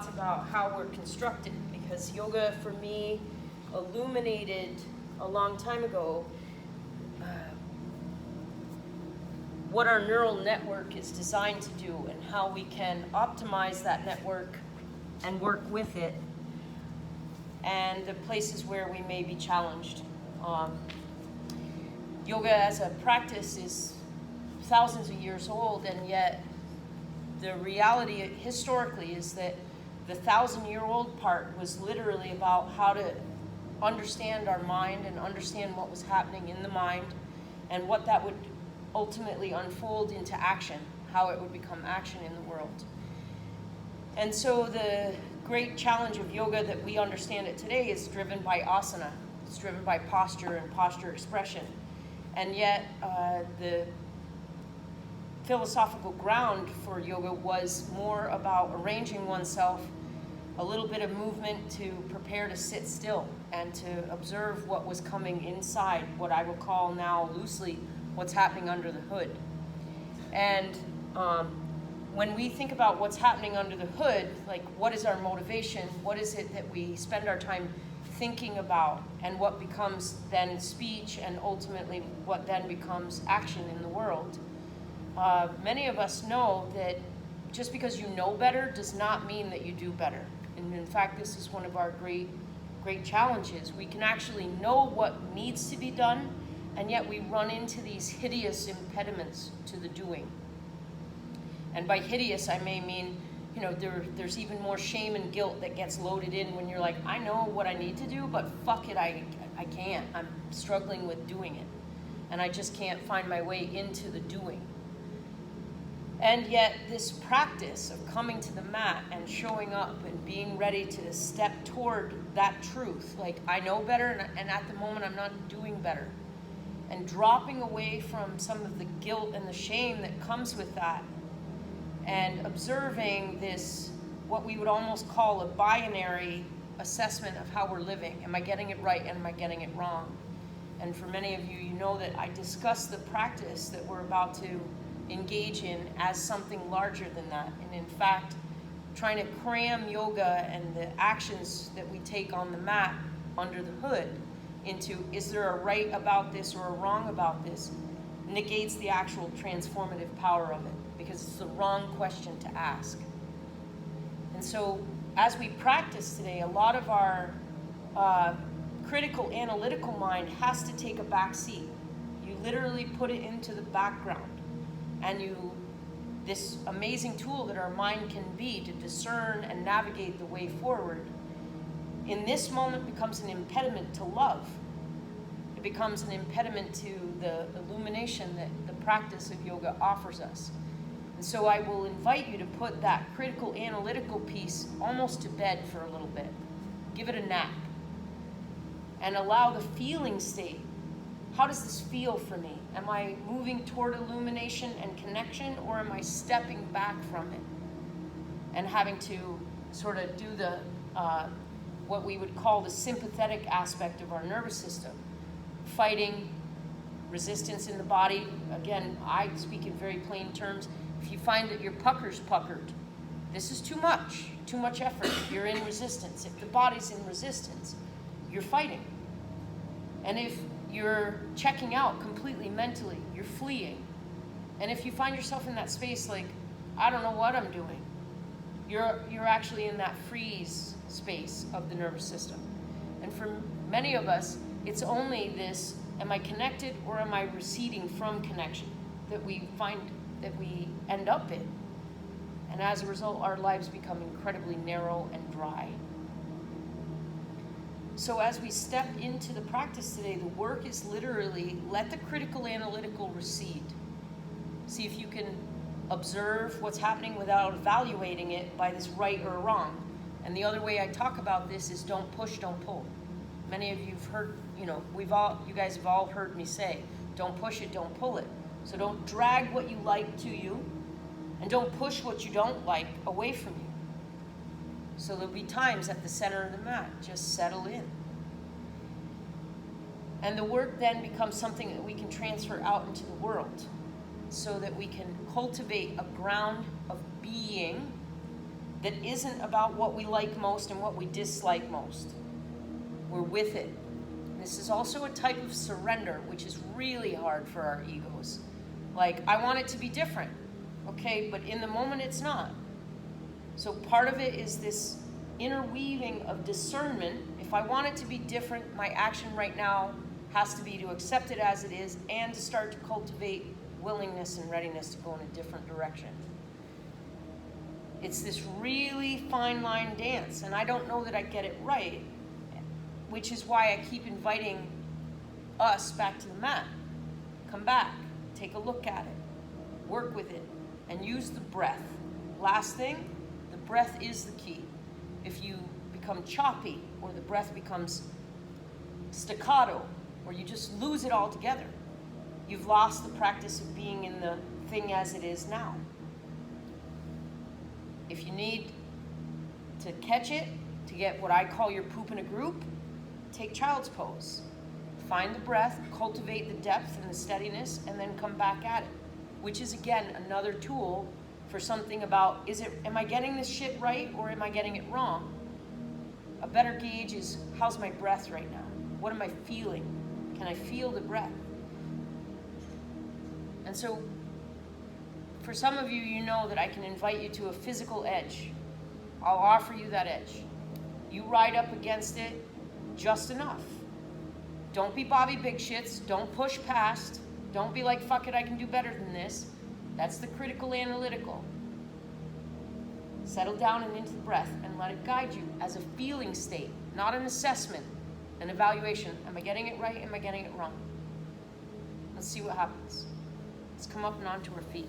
thoughts about how we're constructed, because yoga for me illuminated a long time ago what our neural network is designed to do and how we can optimize that network and work with it, and the places where we may be challenged. Yoga as a practice is thousands of years old, and yet the reality historically is that the 1,000-year-old part was literally about how to understand our mind and understand what was happening in the mind and what that would ultimately unfold into action, how it would become action in the world. And so the great challenge of yoga that we understand it today is driven by asana. It's driven by posture and posture expression. And yet the philosophical ground for yoga was more about arranging oneself, a little bit of movement to prepare to sit still and to observe what was coming inside, what I will call now loosely what's happening under the hood. And when we think about what's happening under the hood, like what is our motivation, what is it that we spend our time thinking about, and what becomes then speech, and ultimately what then becomes action in the world. Many of us know that just because you know better does not mean that you do better. And in fact, this is one of our great challenges. We can actually know what needs to be done, and yet we run into these hideous impediments to the doing. And by hideous, I may mean, there's even more shame and guilt that gets loaded in when you're like, I know what I need to do, but fuck it, I can't. I'm struggling with doing it. And I just can't find my way into the doing. And yet this practice of coming to the mat and showing up and being ready to step toward that truth, like I know better and at the moment I'm not doing better, and dropping away from some of the guilt and the shame that comes with that, and observing this, what we would almost call a binary assessment of how we're living. Am I getting it right and am I getting it wrong? And for many of you, you know that I discuss the practice that we're about to engage in as something larger than that. And in fact, trying to cram yoga and the actions that we take on the mat under the hood into, is there a right about this or a wrong about this, negates the actual transformative power of it, because it's the wrong question to ask. And so as we practice today, a lot of our critical analytical mind has to take a back seat. You literally put it into the background, and this amazing tool that our mind can be to discern and navigate the way forward, in this moment becomes an impediment to love. It becomes an impediment to the illumination that the practice of yoga offers us. And so I will invite you to put that critical analytical piece almost to bed for a little bit. Give it a nap. And allow the feeling state. How does this feel for me? Am I moving toward illumination and connection, or am I stepping back from it and having to sort of do the what we would call the sympathetic aspect of our nervous system? Fighting, resistance in the body. Again, I speak in very plain terms. If you find that your pucker's puckered, this is too much effort. You're in resistance. If the body's in resistance, you're fighting. And if you're checking out completely mentally, you're fleeing. And if you find yourself in that space like, I don't know what I'm doing, you're actually in that freeze space of the nervous system. And for many of us, it's only this, am I connected or am I receding from connection, that we find that we end up in. And as a result, our lives become incredibly narrow and dry. So as we step into the practice today, the work is literally let the critical analytical recede. See if you can observe what's happening without evaluating it by this right or wrong. And the other way I talk about this is don't push, don't pull. Many of you have heard, you guys have all heard me say, don't push it, don't pull it. So don't drag what you like to you, and don't push what you don't like away from you. So there'll be times at the center of the mat, just settle in. And the work then becomes something that we can transfer out into the world, so that we can cultivate a ground of being that isn't about what we like most and what we dislike most. We're with it. This is also a type of surrender, which is really hard for our egos. Like, I want it to be different, okay, but in the moment it's not. So part of it is this interweaving of discernment. If I want it to be different, my action right now has to be to accept it as it is and to start to cultivate willingness and readiness to go in a different direction. It's this really fine line dance, and I don't know that I get it right, which is why I keep inviting us back to the mat. Come back, take a look at it, work with it, and use the breath. Last thing, the breath is the key. If you become choppy, or the breath becomes staccato, or you just lose it altogether, you've lost the practice of being in the thing as it is now. If you need to catch it, to get what I call your poop in a group, take child's pose. Find the breath, cultivate the depth and the steadiness, and then come back at it, which is, again, another tool for something about, am I getting this shit right or am I getting it wrong? A better gauge is, how's my breath right now? What am I feeling? Can I feel the breath? And so, for some of you, you know that I can invite you to a physical edge. I'll offer you that edge. You ride up against it just enough. Don't be Bobby Big Shits. Don't push past. Don't be like, fuck it, I can do better than this. That's the critical analytical. Settle down and into the breath and let it guide you as a feeling state, not an assessment, an evaluation. Am I getting it right? Am I getting it wrong? Let's see what happens. Let's come up and onto our feet.